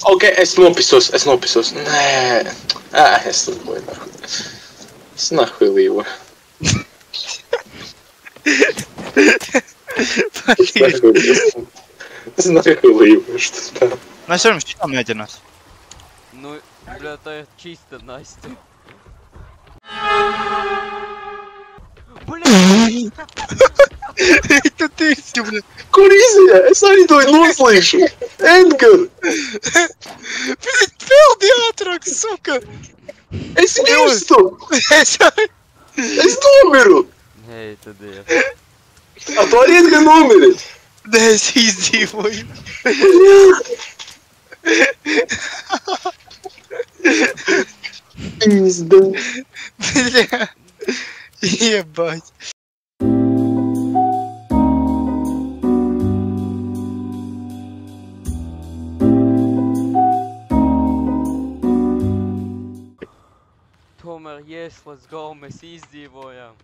Ok, es nopisos. Nē. Es livoju nahuj. Es nahuj livoju. Es nahuj livoju što spēl. Mēs varam šitā mēģināt. Nu, bļā, tā ir čista Настя. Bļā! Tu tīsti, bļa. Kur iziet? Es arī to noslīšu. Edgar! Pildi ātrāk, suka! Es mirstu! Es arī... Es nomiru! Hei, tad ir. A tu arī Edgar nomiri? Nē, es izdzīvoju. Pizda. Bļā. Jebać. Tomēr, yes, let's go, mēs izdzīvojām.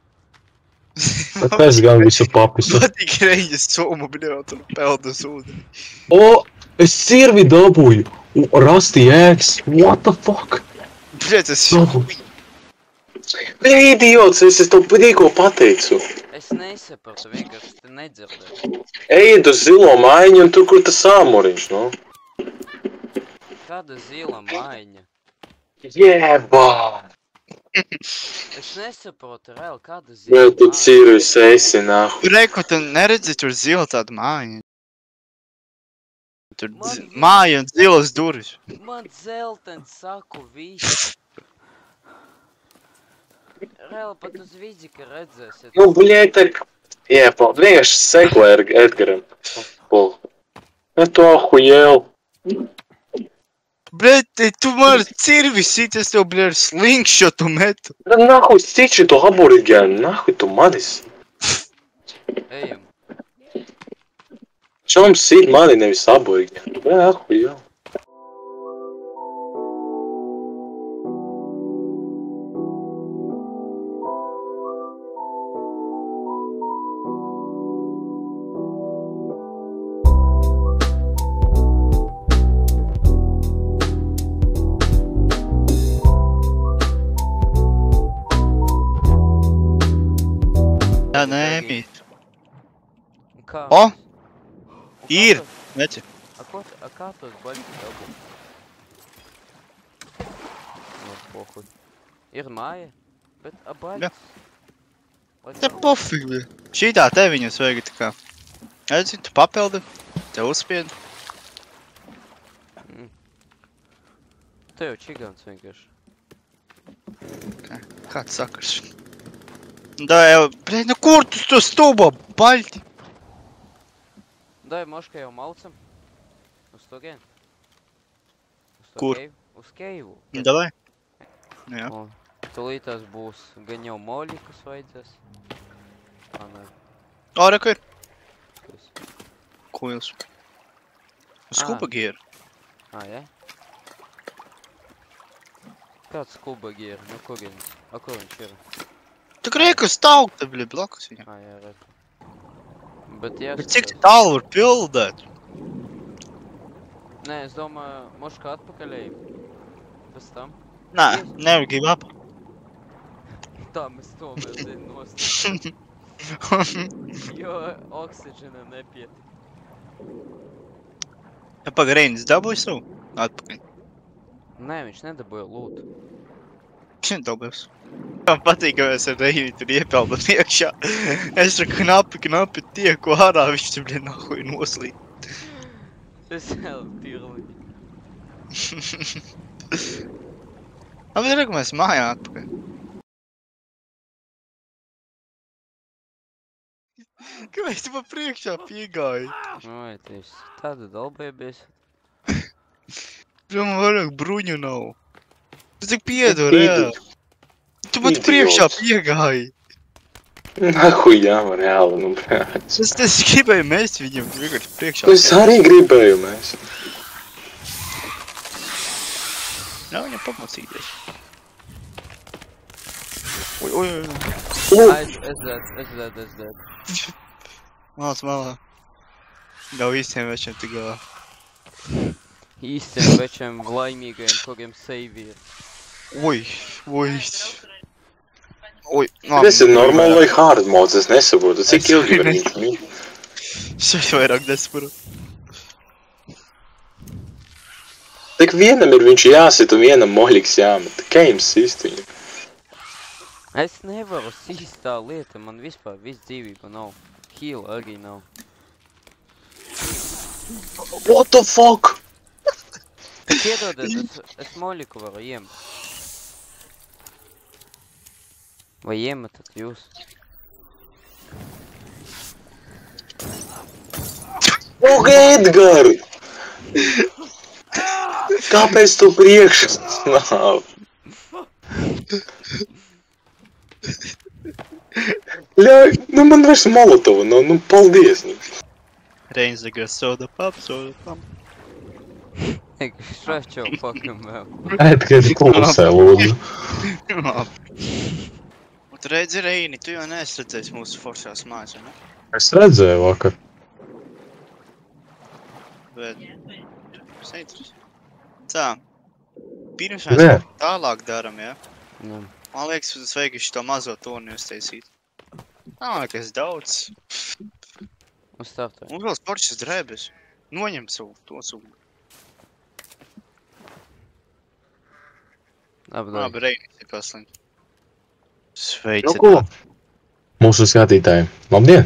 Es gan visu papisu. Patīk reņģis somu, bļā, tur peldu uz ūdeni. O, es sirvi dabūju. Rasti ēks. What the fuck? Bļā, tas Bļa, idiots, es tev tikko pateicu. Es nesapratu, vienkārši te nedzirdēju. Ejiet uz zilo maiņu un tur, kur tas āmuriņš, no? Kāda zila maiņa? Jebā! Es nesaprotu, reāli, kāda zila Vēl tu maiņa. cirvis esi, nahu. Reku, tu neredzi tur zila tāda māja. Tur Man māja un zilas durvis. Man dzeltens saku visu. Reāli pat uz vidika redzēsiet. Nu, bļē, tak... Jebā, vienkārši seko Edgaram. Tu ahujēl. Bļēt, tu man cirvis sit, es tev, bļē, ar slingšotu metu. Nahuj, stiči to aborigēnu, nahuj tu manis. Ejam. Čom sit mani nevis aborigēnu. Bļē, ahujēl. Jā, nemīt. Kā? O! Ir! Neci. A kā tos baļķus dabūt? Nu, pohuj. Ir māja, bet a baļķus? Te pofig, bļē. Šitā te viņus vajag tā kā. Redzi, tu papildi, te uzspied. Te jau čigāns vienkārši. Kāds sakars? Da jau, bļē, nu kur tu to stūbo, baļķi? Dai, moška jau malcam. Uz to gen. Uz to Kur? Keivu. Uz Keivu. Davai. Jā. O, tūlītās būs gan jau moļi, kas vajadzēs. Ā, nē. O, reku ir. Kas? Kuils. Skuba gieru. Ā, jā? Kāds skuba gier? Nu, ko gens? A, ko viņš ir? Tu reku stāv, te, bļē, blakus viņam. Ā, jā, redz. Bet jā, Bet cik tālu var pildēt? Nē, es domāju, moška atpakaļēji. Pēc tam. Nē, nevar give up. Tā mēs tomēr zinu nost. Jo oksiģena nepietik. Ja pagarīnis dabūji savu? Atpakaļ. Nē, viņš nedabūja lūtu. Šim dabūs. Man patīk, ka mēs ar Reivi tur iepeldam iekšā. Es tur knapi tieku ārā, viņš tur, bļē, nahuj noslīt. Es jau tirli. Bet reku mēs mājā atpakaļ. Kāpēc tu pa priekšā piegāji? Oi, tieši tāda dalbēbies. Bļā, man vairāk bruņu nav. Tu tik piedod, reāli. Tu man priekšā piegāji. Nahuj, jā, man reāli, nu, brāc. Es gribēju mest viņam vienkārši priekšā. Es arī gribēju mēs. Nav viņam pamocīties. Oi, oi, oi. Es dead. Māc malā. Jau visiem večiem tik galā. Īstiem večiem laimīgajiem, kuriem save ir. Oi. Tas ir normāli vai hard mods, es nesaprotu. Cik ilgi var viņš? Šeit vairāk nesaprotu. Tik vienam ir viņš jāsit un vienam moļiks jāmet. Games sist viņu. Es nevaru sīst tā lieta, man vispār viss dzīvība nav. Heal arī nav. What the fuck? Tik iedodiet, es moļiku varu iemet. Vai iemetat jūs? O, Edgar! Kāpēc tu priekšas nav? Ļauj, nu man vairs Molotova nav, nu paldies. Reins tagad soda pap. Shut your fucking mouth. Edgar, klusē, lūdzu. Un tu redzi, Reini, tu jau neesi redzējis mūsu foršās mājas, vai ne? Es redzēju vakar. Bet... Tā. Pirms mēs tālāk daram, ja? Jā. Man liekas, tas vajag šo mazo toni uztaisīt. Nav nekas daudz. Uzstāv to. Un vēl sporšas drēbes. Noņem savu to sugu. Labi, Reinis ir paslimt. Sveici. Nu ko? Mūsu skatītāji, labdien!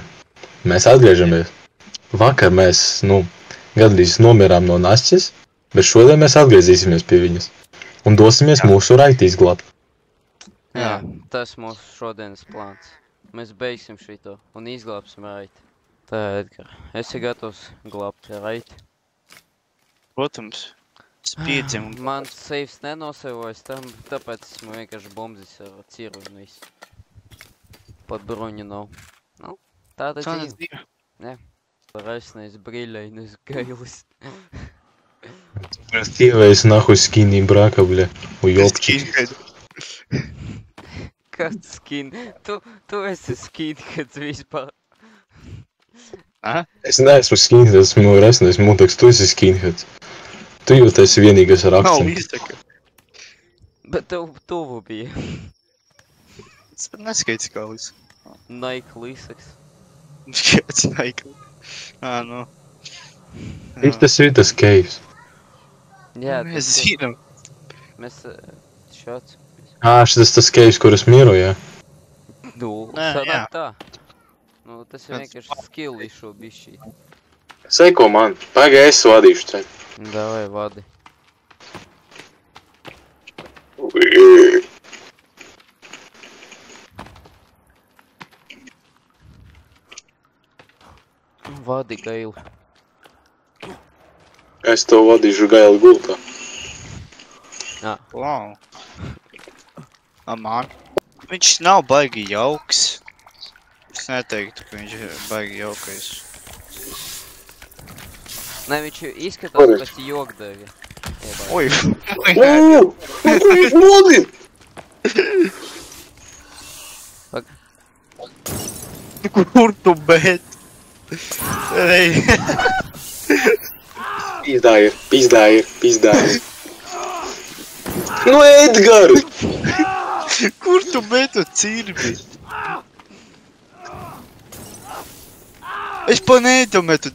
Mēs atgriežamies. Vakar mēs, gandrīz nomirām no Nasķes, bet šodien mēs atgriezīsimies pie viņas. Un dosimies mūsu raiti izglābt. Jā, tas mūsu šodienas plāns. Mēs beigsim šito un izglābsim raiti. Tā, Edgar, esi gatavs glābt raiti? Protams. Spiedzim. Man saves nenosavojas tam, tāpēc esmu vienkārši bombzis ar ciru un visu. Pat bruņu nav. Nu, tāda dzīve. Jā. Raisnais бриллейнais гайлыс. Красивая нахуй скини брака, бля. Уёбчик. Kāds skin? Tu esi skinheads vispār. Aha? Es neesmu skinheads, esmu raisnais mutaks, tu esi skinheads. Tu jūties vienīgais ar akcentu. Nav izsaka. Bet tev tuvu bija. Es pat neskaits kā līdz. Nike līsaks. Kāds Nike? Nu. Tas ir tas caves. Jā, Mēs zinām. Mēs šāds. Šitas tas caves, kur es mieru, jā? Sanāk tā. Tas ir vienkārši skill šo bišķī. Seko man, pagaid, es vadīšu ceļu. Davai, vadi. Vadi, Gaili. Es to vadīšu Gaili gultā. Jā. Wow. Man. Viņš nav baigi jauks. Es neteiktu, ka viņš ir baigi jaukais. Nē, viņš izskatās pēc jogdēvi. Oi! Kur viņš modi? Kur tu bet? Ei! Pizdā ir. Nu, Edgar! Kur tu metu cirbi? Es pa neidu metu.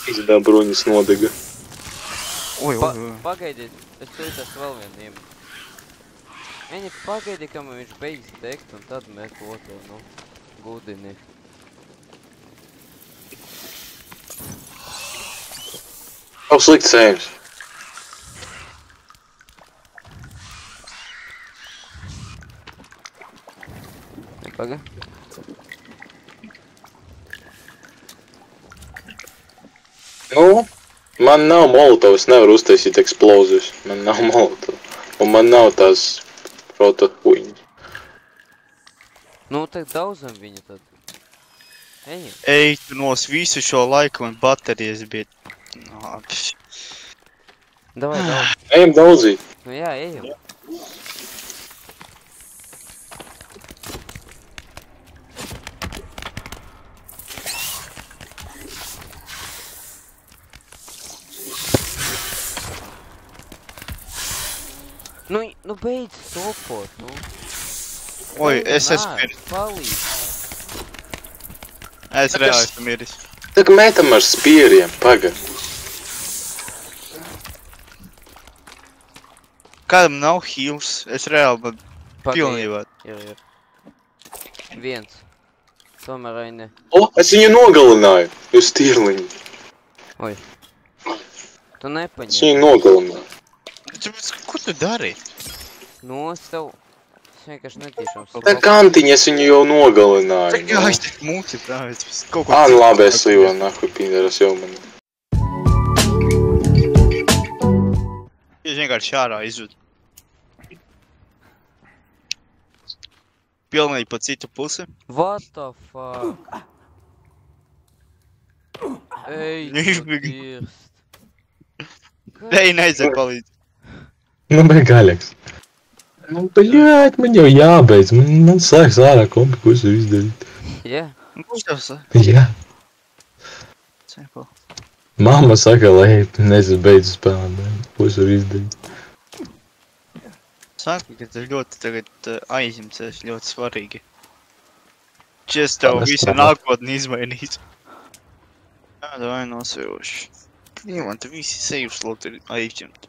Pizdā bruņas nodega. Oi. Pagaidiet, es teicu vēl vienu iemet. Viņi pagaidi, kamēr viņš beigs degt, un tad met otru, gudini. Nav slikts ejams. Paga. Man nav molotovu, es nevaru uztaisīt eksplozijas. Man nav molotovu. Un man nav tās prota huiņas. Tak daudzam viņa tad. Ejam. Ej, tu nos visu šo laiku man baterijas bija. Davai, daudz. Ejam daudzīt. Jā, ejam. Nu beidz stopot, nu. Oi, Beidz, es esmu nā, miris. palīdz. Es reāli esmu miris. Tagad metam ar spieriem, pagad. Kādam nav heals, es reāli man pilnībā. Ir. Viens. Tomēr ai ne. O, es viņu nogalināju. Jūs stirliņi. Oi. Tu Es nepaņem. viņu nogalināju. Ko tu dari? Nu, es tev... Es vienkārši netīšām Tā kantiņa, es viņu jau nogalināju. Jā, es tik mūci, prāvis. Kaut ko Ā, nu labi, es līvo, nahuj, pīderas jau man. Es vienkārši ārā izved. Pilnīgi pa citu pusi. What the fuck? Ej, Viņš tu bija- dirst. Ej, neaiziet palīdz. Nu, bet gaļaks. Nu, bļāt, man jau jābeidz. Man slēgs ārā kompi, ko es varu izdarīt. Jā. Kurš tev sa? Jā. Cepo. Mamma saka, lai nezinu, beidzu spēlēt. Ko es varu izdarīt? Saka, ka tas ļoti tagad aizņemsies ļoti svarīgi. Čies tev Tā visu nestrādā. nākotni izmainīs. Jā, davai nosējoši. Man te visi seju sloti ir aizņemti.